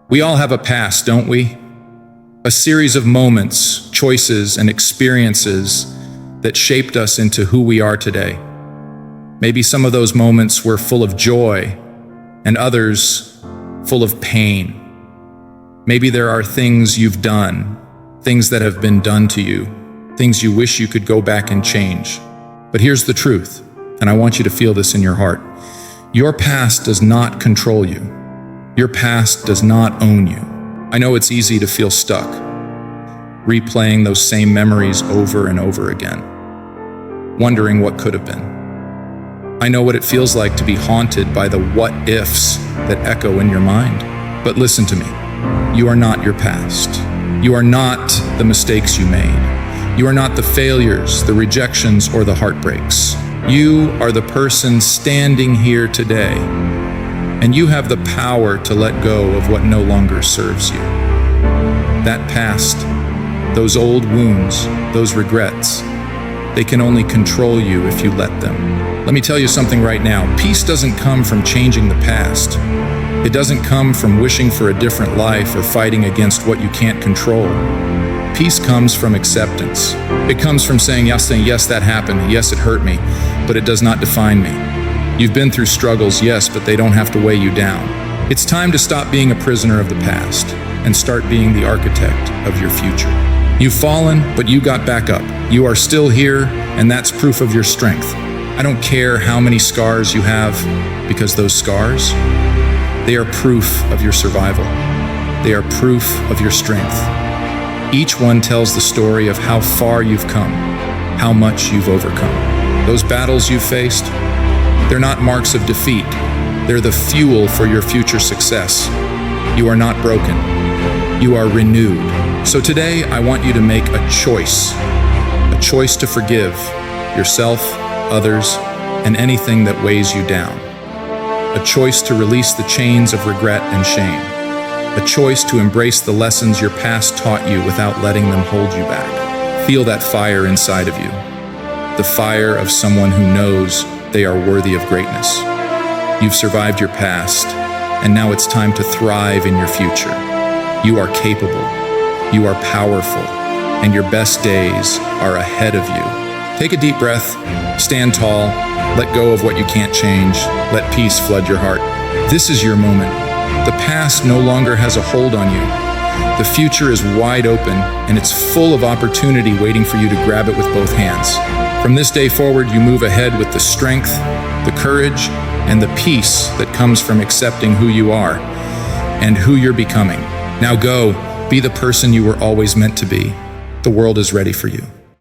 We all have a past, don't we? A series of moments, choices, and experiences that shaped us into who we are today. Maybe some of those moments were full of joy, and others full of pain. Maybe there are things you've done, things that have been done to you, things you wish you could go back and change. But here's the truth, and I want you to feel this in your heart. Your past does not control you. Your past does not own you. I know it's easy to feel stuck, replaying those same memories over and over again, wondering what could have been. I know what it feels like to be haunted by the what-ifs that echo in your mind. But listen to me, you are not your past. You are not the mistakes you made. You are not the failures, the rejections, or the heartbreaks. You are the person standing here today, and you have the power to let go of what no longer serves you. That past, those old wounds, those regrets, they can only control you if you let them. Let me tell you something right now. Peace doesn't come from changing the past. It doesn't come from wishing for a different life or fighting against what you can't control. Peace comes from acceptance. It comes from saying, yes, that happened. Yes, it hurt me, but it does not define me. You've been through struggles, yes, but they don't have to weigh you down. It's time to stop being a prisoner of the past and start being the architect of your future. You've fallen, but you got back up. You are still here, and that's proof of your strength. I don't care how many scars you have, because those scars, they are proof of your survival. They are proof of your strength. Each one tells the story of how far you've come, how much you've overcome. Those battles you've faced, they're not marks of defeat. They're the fuel for your future success. You are not broken. You are renewed. So today, I want you to make a choice to forgive yourself, others, and anything that weighs you down. A choice to release the chains of regret and shame. A choice to embrace the lessons your past taught you without letting them hold you back. Feel that fire inside of you, the fire of someone who knows they are worthy of greatness. You've survived your past, and now it's time to thrive in your future. You are capable, you are powerful, and your best days are ahead of you. Take a deep breath, stand tall, let go of what you can't change, let peace flood your heart. This is your moment. The past no longer has a hold on you. The future is wide open, and it's full of opportunity waiting for you to grab it with both hands. From this day forward, you move ahead with the strength, the courage, and the peace that comes from accepting who you are and who you're becoming. Now go, be the person you were always meant to be. The world is ready for you.